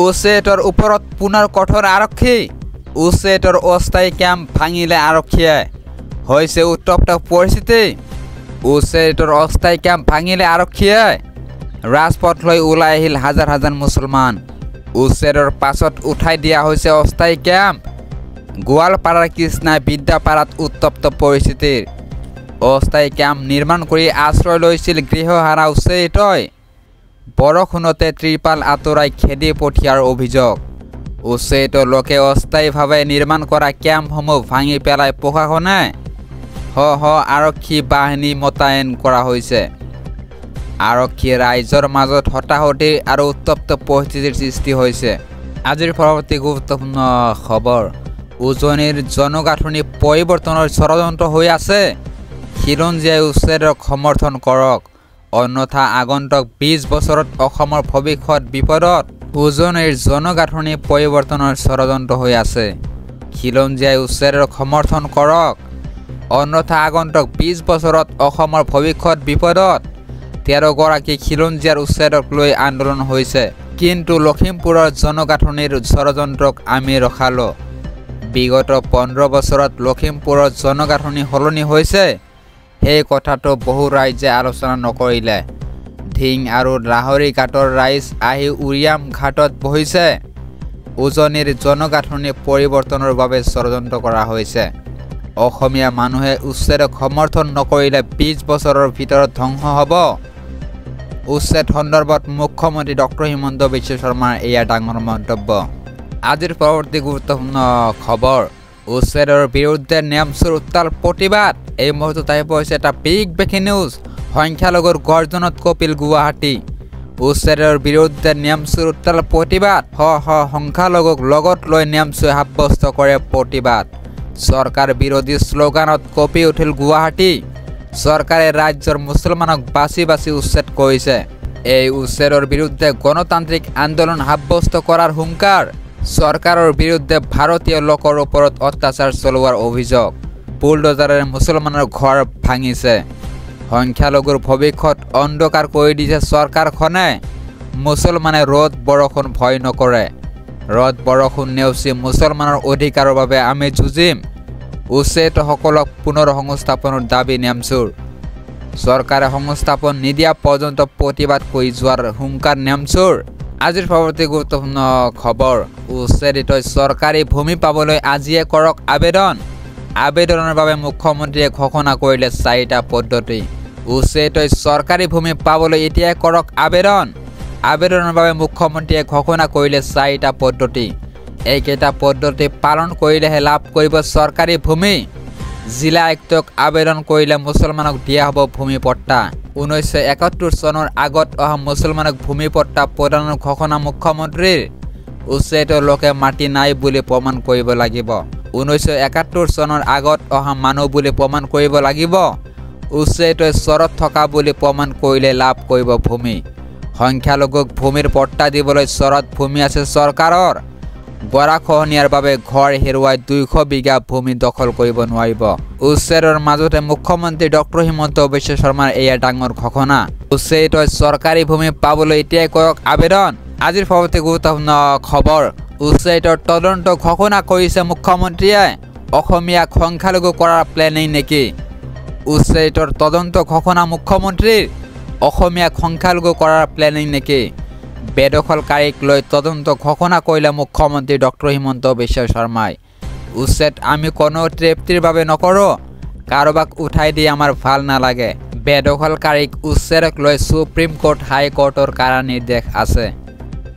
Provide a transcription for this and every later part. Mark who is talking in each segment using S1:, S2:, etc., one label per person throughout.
S1: উচেটৰ ওপৰত পুনৰ কঠোৰ আৰক্ষী উচেটৰ অস্থায়ী কেম্প ভাঙিলে আৰক্ষীয়ে হৈছে উত্তপ্ত পৰিস্থিতি উচেটৰ অস্থায়ী কেম্প ভাঙিলে আৰক্ষীয়ে ৰাজপথলৈ ওলাই আহিল হাজাৰ হাজাৰ মুছলমান উচেটৰ পাছত উঠাই দিয়া হৈছে অস্থায়ী কেম্প গোৱালপাৰাৰ কৃষ্ণা বিদ্যাপাৰাত উত্তপ্ত পৰিস্থিতিৰ অস্থায়ী কেম্প নিৰ্মাণ কৰি আশ্ৰয় লৈছিল গৃহহাৰা উচেটই বৰষুণতে ত্ৰিপাল আঁতৰাই খেদি পঠিয়াৰ অভিযোগ উচেটৰ লোকে অস্থায়ীভাৱে নিৰ্মাণ কৰা কেম্পসমূহ ভাঙি পেলাই প্ৰশাসনে আৰক্ষী বাহিনী মোতায়েন কৰা হৈছে আৰক্ষী ৰাইজৰ মাজত হতাহতি আৰু উত্তপ্ত পৰিস্থিতিৰ সৃষ্টি হৈছে আজিৰ পৰৱৰ্তী গুৰুত্বপূৰ্ণ খবৰ উজনিৰ জনগাঁথনি পৰিৱৰ্তনৰ ষড়যন্ত্ৰ হৈ আছে খিলঞ্জীয়াই উচেটক সমৰ্থন কৰক অন্যথা আগন্তুক 20 বছৰত অসমৰ ভৱিষ্যত বিপদত উজনিৰ জনগাঁথনি পৰিৱৰ্তনৰ ষড়যন্ত্ৰ হৈ আছে খিলঞ্জীয়াই উচেটক সমৰ্থন কৰক অন্যথা আগন্তুক 20 বছৰত অসমৰ ভৱিষ্যত বিপদত 13 গৰাকী খিলঞ্জীয়াৰ উচেটক লৈ আন্দোলন হৈছে কিন্তু লখিমপুৰৰ জনগাঁথনিৰ ষড়যন্ত্ৰক আমি ৰখালো বিগত 15 বছৰত লখিমপুৰৰ জনগাঁথনি সলনি হৈছে সেই কথাটো বহু ৰাইজে আলোচনা নকৰিলে ঢিং আৰু লাহৰি ঘাটৰ ৰাইজ আহি উৰিয়াম ঘাটত বহিছে উজনিৰ জনগাঁথনি পৰিৱৰ্তনৰ বাবে ষড়যন্ত্ৰ কৰা হৈছে অসমীয়া মানুহে উচেটক সমৰ্থন নকৰিলে 20 বছৰৰ ভিতৰত ধ্বংস হ'ব উচেট সন্দৰ্ভত মুখ্যমন্ত্ৰী ডক্টৰ হিমন্ত বিশ্ব শৰ্মাৰ এয়া ডাঙৰ মন্তব্য আজিৰ পৰৱৰ্তী গুৰুত্বপূৰ্ণ খবৰ উচেটৰ বিৰুদ্ধে নেমচুৰ উত্তাল প্ৰতিবাদ এই মুহূৰ্তত আহি পৰিছে এটা বিগ ব্ৰেকিং নিউজ সংখ্যালঘুৰ গৰ্জনত কপিল গুৱাহাটী উচেটৰ বিৰুদ্ধে নেমচুৰ উত্তাল প্ৰতিবাদ সংখ্যালঘুক লগত লৈ নেমচুৱে সাব্যস্ত কৰে প্ৰতিবাদ চৰকাৰ বিৰোধী শ্লোগানত কঁপি উঠিল গুৱাহাটী চৰকাৰে ৰাজ্যৰ মুছলমানক বাছি বাছি উচ্ছেদ কৰিছে এই উচ্ছেদৰ বিৰুদ্ধে গণতান্ত্ৰিক আন্দোলন সাব্যস্ত কৰাৰ হুংকাৰ চৰকাৰৰ বিৰুদ্ধে ভাৰতীয় লোকৰ ওপৰত অত্যাচাৰ চলোৱাৰ অভিযোগ বুলডোজাৰেৰে মুছলমানৰ ঘৰ ভাঙিছে সংখ্যালঘুৰ ভৱিষ্যত অন্ধকাৰ কৰি দিছে চৰকাৰখনে মুছলমানে ৰ'দ বৰষুণ ভয় নকৰে ৰ'দ বৰষুণ নেওচি মুছলমানৰ অধিকাৰৰ বাবে আমি যুঁজিম উচেটসকলক পুনৰ সংস্থাপনৰ দাবী নেমচুৰ চৰকাৰে সংস্থাপন নিদিয়া পৰ্যন্ত প্ৰতিবাদ কৰি যোৱাৰ হুংকাৰ নেমচুৰ আজিৰ পৰৱৰ্তী গুৰুত্বপূৰ্ণ খবৰ উচেটই চৰকাৰী ভূমি পাবলৈ আজিয়ে কৰক আবেদন আবেদনৰ বাবে মুখ্যমন্ত্ৰীয়ে ঘোষণা কৰিলে 4টা পদ্ধতি উচেটই চৰকাৰী ভূমি পাবলৈ এতিয়াই কৰক আবেদন আবেদনৰ বাবে মুখ্যমন্ত্ৰীয়ে ঘোষণা কৰিলে 4টা পদ্ধতি এইকেইটা পদ্ধতি পালন কৰিলেহে লাভ কৰিব চৰকাৰী ভূমি জিলা আয়ুক্তক আবেদন কৰিলে মুছলমানক দিয়া হ'ব ভূমি পট্টা 1971 চনৰ আগত অহা মুছলমানক ভূমি পট্টা প্ৰদানৰ ঘোষণা মুখ্যমন্ত্ৰীৰ উচেটৰ লোকে মাটি নাই বুলি প্ৰমাণ কৰিব লাগিব 1971 চনৰ আগত অহা মানুহ বুলি প্ৰমাণ কৰিব লাগিব উচেটই চৰত থকা বুলি প্ৰমাণ কৰিলে লাভ কৰিব ভূমি সংখ্যালঘুক ভূমিৰ পট্টা দিবলৈ চৰত ভূমি আছে চৰকাৰৰ গৰাখহনীয়াৰ বাবে ঘৰ হেৰুৱাই 200 বিঘা ভূমি দখল কৰিব নোৱাৰিব উচেটৰ মাজতে মুখ্যমন্ত্ৰী ডক্টৰ হিমন্ত বিশ্ব শৰ্মাৰ এয়া ডাঙৰ ঘোষণা উচেটই চৰকাৰী ভূমি পাবলৈ এতিয়াই কৰক আবেদন আজিৰ পৰৱৰ্তী গুৰুত্বপূৰ্ণ খবৰ উচেটৰ তদন্ত ঘোষণা কৰিছে মুখ্যমন্ত্ৰীয়ে অসমীয়া সংখ্যালঘু কৰাৰ প্লেনিং নেকি উচেটৰ তদন্ত ঘোষণা মুখ্যমন্ত্ৰীৰ অসমীয়া সংখ্যালঘু কৰাৰ প্লেনিং নেকি বেদখলকাৰীক লৈ তদন্ত ঘোষণা কৰিলে মুখ্যমন্ত্ৰী ডক্টৰ হিমন্ত বিশ্ব শৰ্মাই উচেট আমি কোনো তৃপ্তিৰ বাবে নকৰোঁ কাৰোবাক উঠাই দি আমাৰ ভাল নালাগে বেদখলকাৰীক উচ্ছেদক লৈ সুপ্ৰিম কোৰ্ট হাই কোৰ্টৰ কাৰা নিৰ্দেশ আছে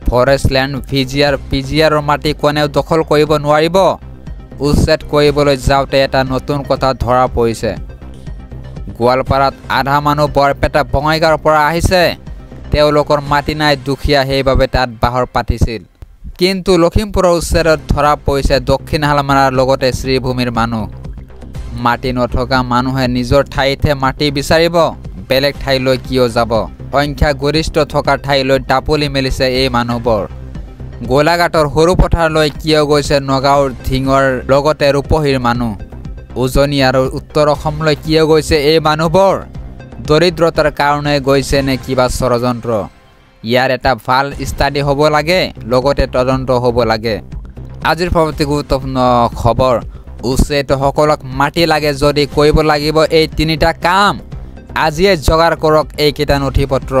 S1: ফৰেষ্ট লেণ্ড পিজিআৰৰ মাটি কোনেও দখল কৰিব নোৱাৰিব উচ্ছেদ কৰিবলৈ যাওঁতে এটা নতুন কথা ধৰা পৰিছে গোৱালপাৰাত আধা মানুহ বৰপেটা বঙাইগাঁৱৰ পৰা আহিছে তেওঁলোকৰ মাটি নাই দুখীয়া সেইবাবে তাত বাহৰ পাতিছিল কিন্তু লখিমপুৰৰ উচ্ছেদত ধৰা পৰিছে দক্ষিণ হালমাৰাৰ লগতে শ্ৰীভূমিৰ মানুহ মাটি নথকা মানুহে নিজৰ ঠাইতে মাটি বিচাৰিব বেলেগ ঠাইলৈ কিয় যাব সংখ্যা গৰিষ্ঠ থকা ঠাইলৈ দাপলি মেলিছে এই মানুহবোৰ গোলাঘাটৰ সৰু পথাৰলৈ কিয় গৈছে নগাঁৱৰ ধিঙৰ লগতে ৰূপহীৰ মানুহ উজনি আৰু উত্তৰ অসমলৈ কিয় গৈছে এই মানুহবোৰ দৰিদ্ৰতাৰ কাৰণে গৈছে নে কিবা ষড়যন্ত্ৰ ইয়াৰ এটা ভাল ষ্টাডি হ'ব লাগে, লগতে তদন্ত হ'ব লাগে। আজিৰ পৰৱৰ্তী গুৰুত্বপূৰ্ণ খবৰ, উচ্ছেদিতসকলক মাটি লাগে যদি কৰিব লাগিব এই 3টা কাম। আজিয়ে যোগাৰ কৰক এইকেইটা নথিপত্ৰ।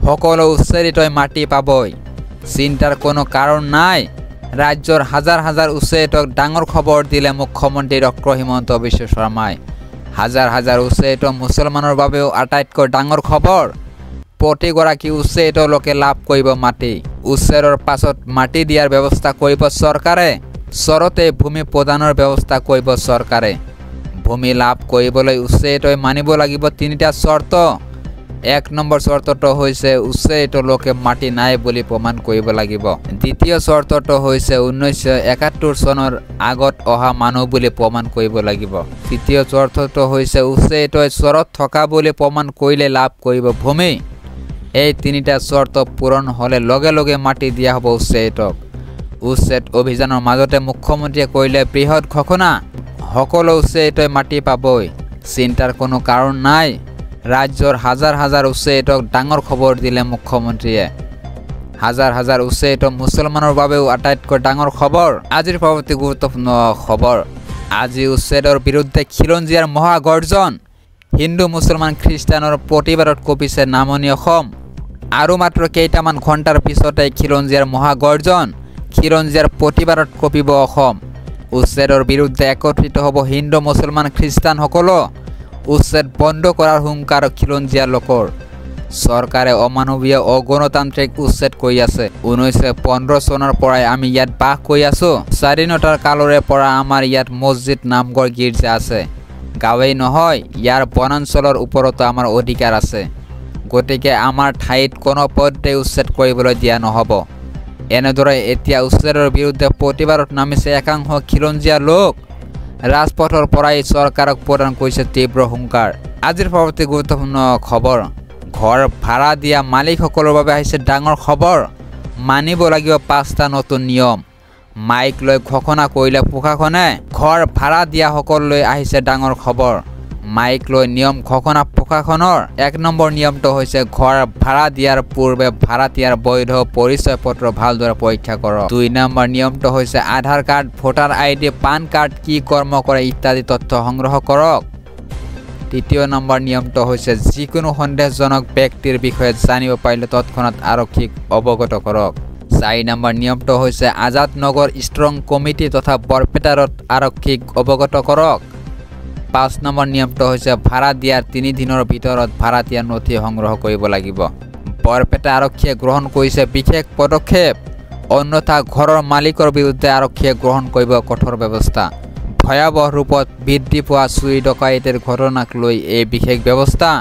S1: সকলো উচ্ছেদিতই মাটি পাবই, চিন্তাৰ কোনো কাৰণ নাই। ৰাজ্যৰ হাজাৰ হাজাৰ উচ্ছেদিতক ডাঙৰ খবৰ দিলে মুখ্যমন্ত্ৰী ডক্টৰ হিমন্ত বিশ্ব শৰ্মাই। হাজাৰ হাজাৰ উচ্ছেদিত মুছলমানৰ বাবেও আটাইতকৈ ডাঙৰ খবৰ। প্ৰতিগৰাকী উচ্ছেদিত লোকে লাভ কৰিব মাটি। উচ্ছেদৰ পাছত মাটি দিয়াৰ ব্যৱস্থা কৰিব চৰকাৰে। চৰতে ভূমি প্ৰদানৰ ব্যৱস্থা কৰিব চৰকাৰে। ভূমি লাভ কৰিবলৈ উচ্ছেদিতই মানিব লাগিব 3টা চৰ্ত। 1 নম্বৰ চৰ্তটো হৈছে উচ্ছেদিত লোকে মাটি নাই বুলি প্ৰমাণ কৰিব লাগিব। দ্বিতীয় চৰ্তটো হৈছে 1971 চনৰ আগত অহা মানুহ বুলি প্ৰমাণ কৰিব লাগিব। তৃতীয় চৰ্তটো হৈছে উচ্ছেদিতই চৰত থকা বুলি প্ৰমাণ কৰিলে লাভ কৰিব ভূমি। এই 3টা চৰ্ত পূৰণ হ'লে লগে লগে মাটি দিয়া হ'ব উচ্ছেদিতক। উচ্ছেদ অভিযানৰ মাজতে মুখ্যমন্ত্ৰীয়ে কৰিলে বৃহৎ ঘোষণা, সকলো উচ্ছেদিতই মাটি পাবই, চিন্তাৰ কোনো কাৰণ নাই। ৰাজ্যৰ হাজাৰ হাজাৰ উচ্ছেদিতক ডাঙৰ খবৰ দিলে মুখ্যমন্ত্ৰীয়ে। হাজাৰ হাজাৰ উচ্ছেদিত মুছলমানৰ বাবেও আটাইতকৈ ডাঙৰ খবৰ। আজিৰ পৰৱৰ্তী গুৰুত্বপূৰ্ণ খবৰ, আজি উচ্ছেদৰ বিৰুদ্ধে খিলঞ্জীয়াৰ মহাগৰ্জন। হিন্দু মুছলমান খ্ৰীষ্টানৰ প্ৰতিবাদত কঁপিছে নামনি অসম। আৰু মাত্ৰ কেইটামান ঘণ্টাৰ পিছতে খিলঞ্জীয়াৰ মহাগৰ্জন। খিলঞ্জীয়াৰ প্ৰতিবাদত কঁপিব অসম। উচ্ছেদৰ বিৰুদ্ধে একত্ৰিত হ'ব হিন্দু মুছলমান খ্ৰীষ্টানসকলো। উচ্ছেদ বন্ধ কৰাৰ হুংকাৰ খিলঞ্জীয়া লোকৰ। চৰকাৰে অমানৱীয় অগণতান্ত্ৰিক উচ্ছেদ কৰি আছে। 1915 চনৰ পৰাই আমি ইয়াত বাস কৰি আছোঁ। স্বাধীনতাৰ কালৰে পৰা আমাৰ ইয়াত মছজিদ নামঘৰ গীৰ্জা আছে। গাঁৱেই নহয়, ইয়াৰ বনাঞ্চলৰ ওপৰতো আমাৰ অধিকাৰ আছে। গতিকে আমাৰ ঠাইত কোনো পধ্যেই উচ্ছেদ কৰিবলৈ দিয়া নহ'ব। এনেদৰে এতিয়া উচ্ছেদৰ বিৰুদ্ধে প্ৰতিবাদত নামিছে একাংশ খিলঞ্জীয়া লোক। ৰাজপথৰ পৰাই চৰকাৰক প্ৰদান কৰিছে তীব্ৰ হুংকাৰ। আজিৰ পৰৱৰ্তী গুৰুত্বপূৰ্ণ খবৰ, ঘৰ ভাড়া দিয়া মালিকসকলৰ বাবে আহিছে ডাঙৰ খবৰ। মানিব লাগিব 5টা নতুন নিয়ম। মাইক লৈ ঘোষণা কৰিলে প্ৰশাসনে। ঘৰ ভাড়া দিয়াসকললৈ আহিছে ডাঙৰ খবৰ। মাইক লৈ নিয়ম ঘোষণা প্ৰশাসনৰ। 1 নম্বৰ নিয়মটো হৈছে ঘৰ ভাড়া দিয়াৰ পূৰ্বে ভাড়াতীয়াৰ বৈধ পৰিচয় পত্ৰ ভালদৰে পৰীক্ষা কৰক। 2 নম্বৰ নিয়মটো হৈছে Aadhaar card, voter ID, PAN card কি কৰ্ম কৰে ইত্যাদি তথ্য সংগ্ৰহ কৰক। 3 নম্বৰ নিয়মটো হৈছে যিকোনো সন্দেহজনক ব্যক্তিৰ বিষয়ে জানিব পাৰিলে তৎক্ষণাত আৰক্ষীক অৱগত কৰক। 4 নম্বৰ নিয়মটো হৈছে আজাদ নগৰ ষ্ট্ৰং কমিটি তথা বৰপেটাৰত আৰক্ষীক অৱগত কৰক। 5 নম্বৰ নিয়মটো হৈছে ভাড়া দিয়াৰ 3 দিনৰ ভিতৰত ভাড়াতীয়াৰ নথি সংগ্ৰহ কৰিব লাগিব। বৰপেটা আৰক্ষীয়ে গ্ৰহণ কৰিছে বিশেষ পদক্ষেপ, অন্যথা ঘৰৰ মালিকৰ বিৰুদ্ধে আৰক্ষীয়ে গ্ৰহণ কৰিব কঠোৰ ব্যৱস্থা। ভয়াৱহ ৰূপত বৃদ্ধি পোৱা চুৰি ডকাইতিৰ ঘটনাক লৈ এই বিশেষ ব্যৱস্থা।